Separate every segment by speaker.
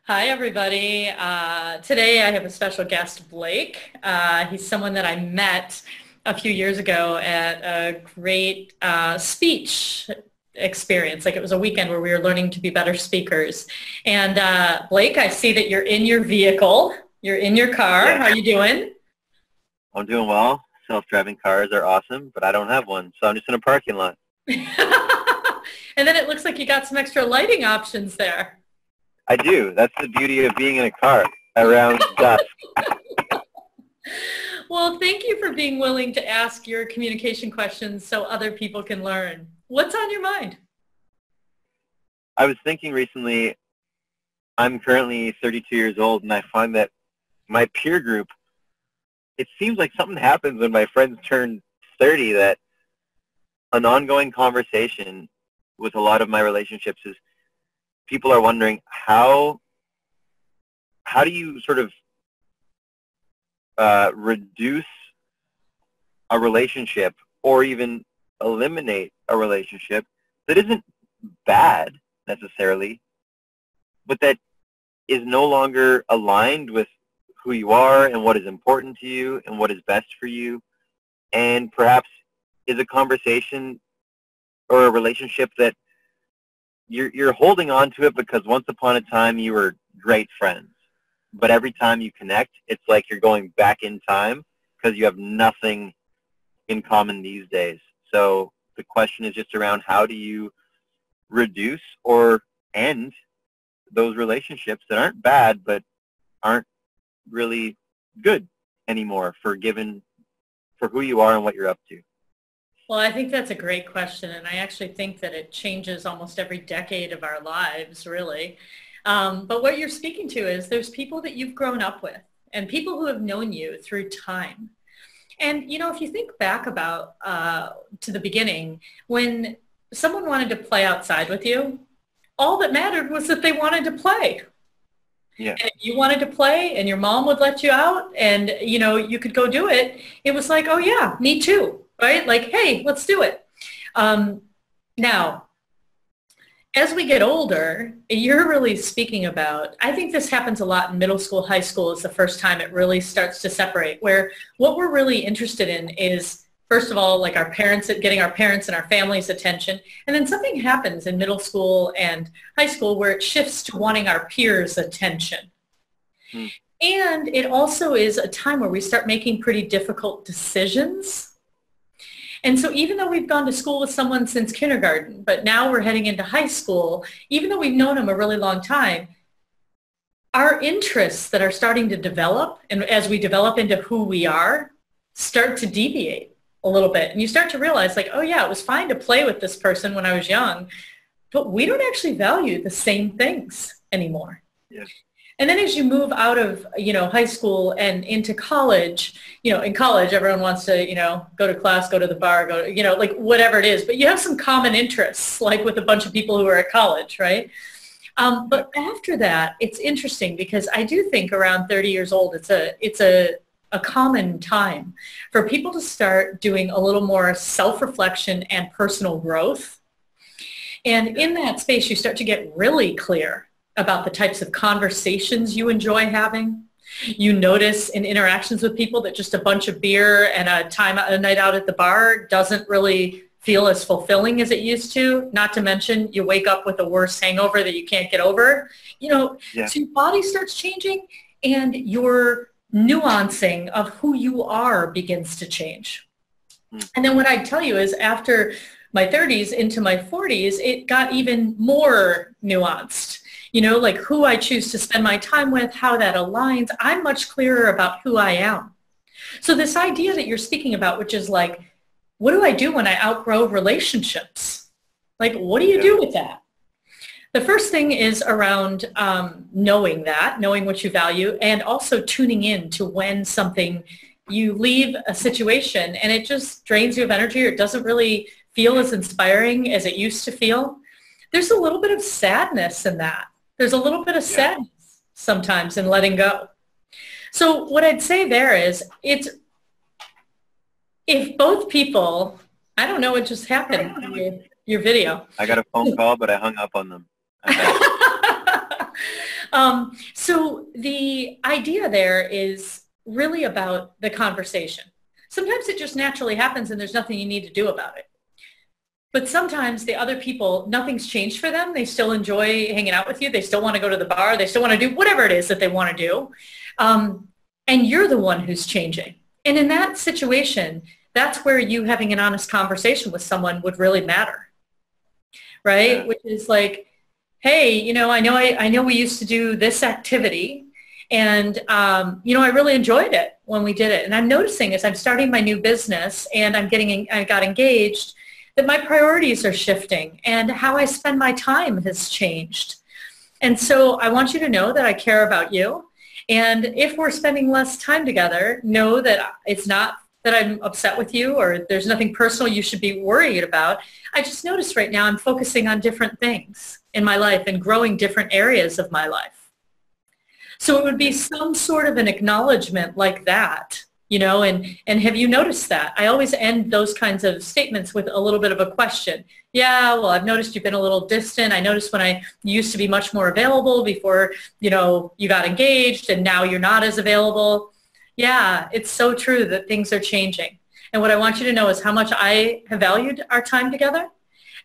Speaker 1: Hi, everybody. Today I have a special guest, Blake. He's someone that I met a few years ago at a great speech experience. Like it was a weekend where we were learning to be better speakers. And Blake, I see that you're in your vehicle. You're in your car.
Speaker 2: Yeah,
Speaker 1: How are you doing?
Speaker 2: I'm doing well. Self-driving cars are awesome, but I don't have one, so I'm just in a parking lot.
Speaker 1: And then it looks like you got some extra lighting options there.
Speaker 2: I do. That's the beauty of being in a car around dusk.
Speaker 1: Well, thank you for being willing to ask your communication questions so other people can learn. What's on your mind?
Speaker 2: I was thinking recently, I'm currently 32 years old, and I find that my peer group, it seems like something happens when my friends turn 30 that an ongoing conversation with a lot of my relationships is people are wondering how do you sort of reduce a relationship or even eliminate a relationship that isn't bad necessarily, but that is no longer aligned with who you are and what is important to you and what is best for you, and perhaps is a conversation or a relationship that you're holding on to it because once upon a time you were great friends. But every time you connect, it's like you're going back in time because you have nothing in common these days. So the question is just around how do you reduce or end those relationships that aren't bad but aren't really good anymore for who you are and what you're up to.
Speaker 1: Well, I think that's a great question, and I actually think that it changes almost every decade of our lives, really. But what you're speaking to is there's people that you've grown up with and people who have known you through time. And, you know, if you think back about to the beginning, when someone wanted to play outside with you, all that mattered was that they wanted to play.
Speaker 2: Yeah.
Speaker 1: And if you wanted to play and your mom would let you out and, you know, you could go do it, it was like, oh, yeah, me too, right? Like, hey, let's do it. Now, as we get older, you're really speaking about, I think this happens a lot in middle school, high school is the first time it really starts to separate, where what we're really interested in is, first of all, like our parents, getting our parents and our family's attention. And then something happens in middle school and high school where it shifts to wanting our peers' attention. Hmm. And it also is a time where we start making pretty difficult decisions. And so even though we've gone to school with someone since kindergarten, but now we're heading into high school, even though we've known them a really long time, our interests that are starting to develop, and as we develop into who we are, start to deviate a little bit. And you start to realize like, oh yeah, it was fine to play with this person when I was young, but we don't actually value the same things anymore.
Speaker 2: Yeah.
Speaker 1: And then as you move out of, you know, high school and into college, you know, in college, everyone wants to, you know, go to class, go to the bar, go to, you know, like whatever it is. But you have some common interests, like with a bunch of people who are at college, right? But after that, it's interesting because I do think around 30 years old, it's a common time for people to start doing a little more self-reflection and personal growth. And in that space, you start to get really clear about the types of conversations you enjoy having. You notice in interactions with people that just a bunch of beer and a night out at the bar doesn't really feel as fulfilling as it used to, not to mention you wake up with a worse hangover that you can't get over. You know, so your body starts changing and your nuancing of who you are begins to change. And then what I tell you is after my 30s into my 40s, it got even more nuanced. You know, like who I choose to spend my time with, how that aligns. I'm much clearer about who I am. So this idea that you're speaking about, which is like, what do I do when I outgrow relationships? Like, what do you do with that? The first thing is around knowing what you value, and also tuning in to when something, you leave a situation and it just drains you of energy or it doesn't really feel as inspiring as it used to feel. There's a little bit of sadness in that. There's a little bit of sadness sometimes in letting go. So what I'd say there is, it's if both people, I don't know what just happened in your video.
Speaker 2: I got a phone call, but I hung up on them.
Speaker 1: So the idea there is really about the conversation. Sometimes it just naturally happens and there's nothing you need to do about it. But sometimes the other people, nothing's changed for them. They still enjoy hanging out with you. They still want to go to the bar. They still want to do whatever it is that they want to do. And you're the one who's changing. And in that situation, that's where you having an honest conversation with someone would really matter, right?
Speaker 2: Yeah.
Speaker 1: Which is like, hey, I know we used to do this activity, and I really enjoyed it when we did it. And I'm noticing as I'm starting my new business and I got engaged, that my priorities are shifting and how I spend my time has changed. And so I want you to know that I care about you. And if we're spending less time together, know that it's not that I'm upset with you or there's nothing personal you should be worried about. I just noticed right now I'm focusing on different things in my life and growing different areas of my life. So it would be some sort of an acknowledgement like that, and have you noticed that? I always end those kinds of statements with a little bit of a question. Yeah, well, I've noticed you've been a little distant. I noticed when I used to be much more available before, you got engaged and now you're not as available. Yeah, it's so true that things are changing. And what I want you to know is how much I have valued our time together,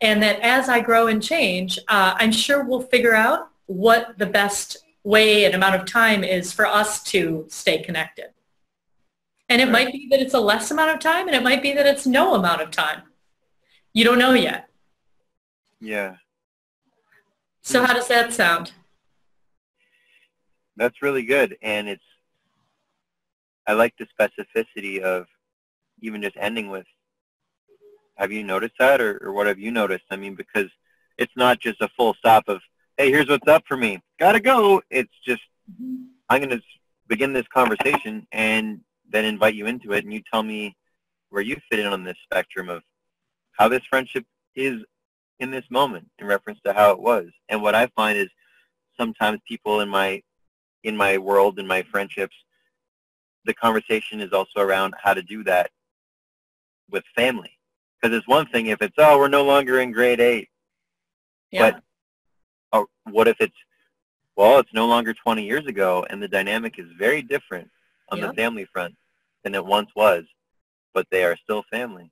Speaker 1: and that as I grow and change, I'm sure we'll figure out what the best way and amount of time is for us to stay connected. And it might be that it's a less amount of time, and it might be that it's no amount of time. You don't know yet.
Speaker 2: Yeah.
Speaker 1: So how does that sound?
Speaker 2: That's really good. And I like the specificity of even just ending with, have you noticed that, or what have you noticed? I mean, because it's not just a full stop of, hey, here's what's up for me. Gotta go. It's just, I'm going to begin this conversation and then invite you into it, and you tell me where you fit in on this spectrum of how this friendship is in this moment in reference to how it was. And what I find is sometimes people in my world, in my friendships, the conversation is also around how to do that with family. Because it's one thing if it's, oh, we're no longer in grade 8.
Speaker 1: Yeah.
Speaker 2: But what if it's, well, it's no longer 20 years ago, and the dynamic is very different on the family front than it once was, but they are still family.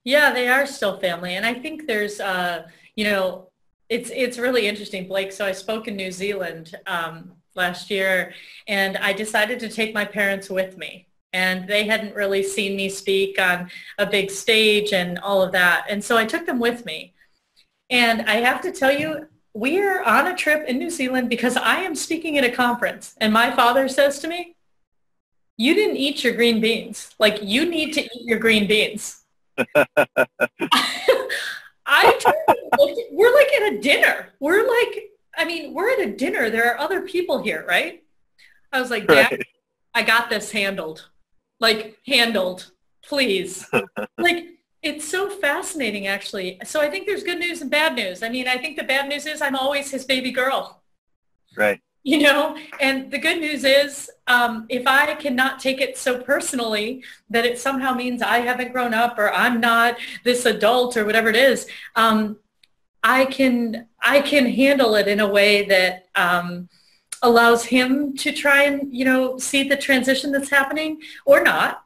Speaker 1: Yeah, they are still family. And I think there's, it's really interesting, Blake. So I spoke in New Zealand last year, and I decided to take my parents with me. And they hadn't really seen me speak on a big stage and all of that. And so I took them with me. And I have to tell you, we are on a trip in New Zealand because I am speaking at a conference. And my father says to me, you didn't eat your green beans. Like, you need to eat your green beans. We're like at a dinner. We're at a dinner. There are other people here, right? I was like, Dad, right. I got this handled. Like, handled, please. Like, it's so fascinating, actually. So I think there's good news and bad news. I mean, I think the bad news is I'm always his baby girl.
Speaker 2: Right.
Speaker 1: And the good news is if I cannot take it so personally that it somehow means I haven't grown up or I'm not this adult or whatever it is, I can handle it in a way that allows him to try and, see the transition that's happening or not.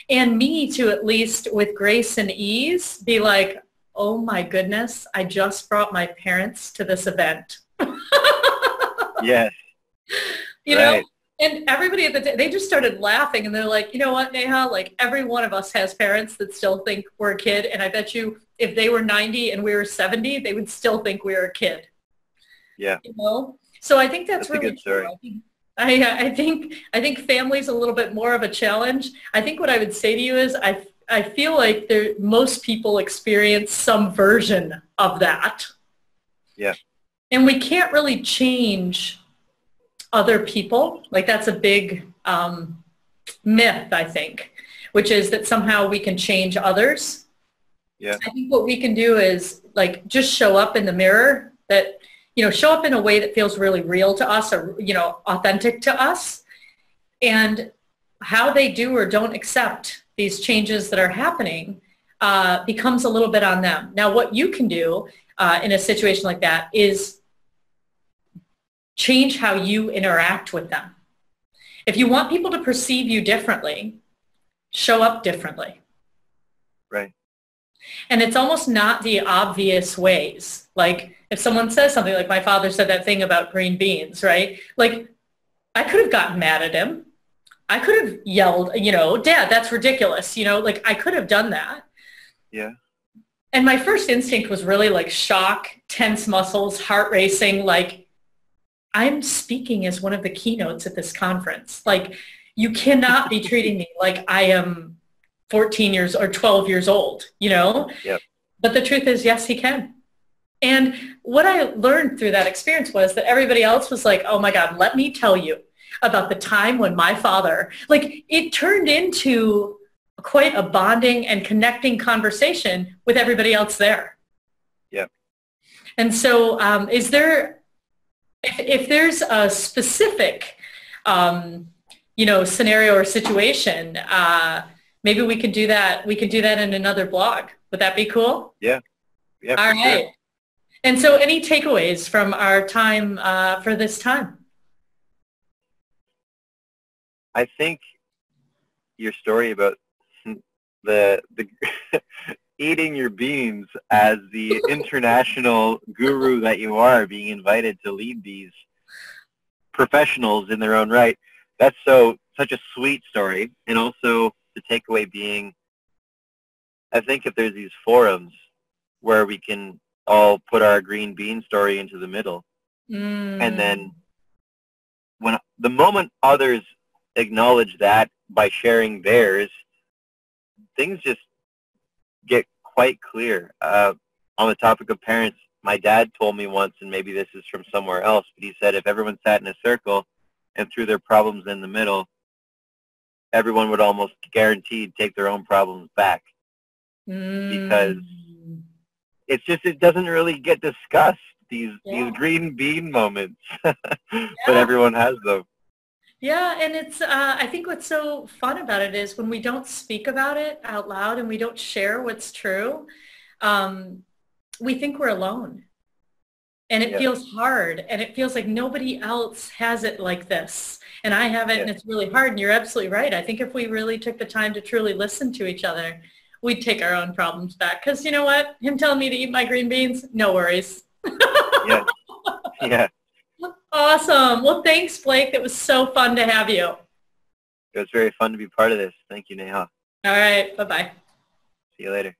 Speaker 1: And me to at least with grace and ease be like, oh my goodness, I just brought my parents to this event.
Speaker 2: Yes.
Speaker 1: Right. And everybody they just started laughing, and they're like, you know what, Neha, like every one of us has parents that still think we're a kid. And I bet you if they were 90 and we were 70, they would still think we were a kid.
Speaker 2: Yeah.
Speaker 1: So I think that's really
Speaker 2: a good story.
Speaker 1: True. I think family's a little bit more of a challenge. I think what I would say to you is I feel like most people experience some version of that.
Speaker 2: Yeah.
Speaker 1: And we can't really change other people. Like, that's a big myth, I think, which is that somehow we can change others.
Speaker 2: Yeah.
Speaker 1: I think what we can do is like just show up in the mirror, that, show up in a way that feels really real to us or, authentic to us. And how they do or don't accept these changes that are happening becomes a little bit on them. Now, what you can do in a situation like that is change how you interact with them. If you want people to perceive you differently, show up differently.
Speaker 2: Right.
Speaker 1: And it's almost not the obvious ways. Like if someone says something, like my father said that thing about green beans, right? Like I could have gotten mad at him. I could have yelled, Dad, that's ridiculous. Like I could have done that.
Speaker 2: Yeah.
Speaker 1: And my first instinct was really like shock, tense muscles, heart racing, like I'm speaking as one of the keynotes at this conference. Like you cannot be treating me like I am 14 years or 12 years old,
Speaker 2: Yep.
Speaker 1: But the truth is, yes, he can. And what I learned through that experience was that everybody else was like, oh my God, let me tell you about the time when my father, like it turned into quite a bonding and connecting conversation with everybody else there.
Speaker 2: Yep.
Speaker 1: And so is there, if there's a specific, scenario or situation, maybe we could do that. We could do that in another blog. Would that be cool?
Speaker 2: Yeah. Yeah.
Speaker 1: All right. Sure. And so any takeaways from our time for this time?
Speaker 2: I think your story about the eating your beans as the international guru that you are, being invited to lead these professionals in their own right, that's such a sweet story. And also the takeaway being, I think if there's these forums where we can all put our green bean story into the middle, and then when the moment others acknowledge that by sharing theirs, things just get quite clear. On the topic of parents, my dad told me once, and maybe this is from somewhere else, but he said if everyone sat in a circle and threw their problems in the middle, everyone would almost guaranteed take their own problems back. Because it doesn't really get discussed, these green bean moments, but everyone has them.
Speaker 1: Yeah, and it's, I think what's so fun about it is when we don't speak about it out loud and we don't share what's true, we think we're alone. And it feels hard, and it feels like nobody else has it like this. And I have it, and it's really hard, and you're absolutely right. I think if we really took the time to truly listen to each other, we'd take our own problems back. Because you know what? Him telling me to eat my green beans, no worries.
Speaker 2: Yeah. Yeah.
Speaker 1: Awesome. Well, thanks, Blake. It was so fun to have you.
Speaker 2: It was very fun to be part of this. Thank you, Neha.
Speaker 1: All right. Bye-bye.
Speaker 2: See you later.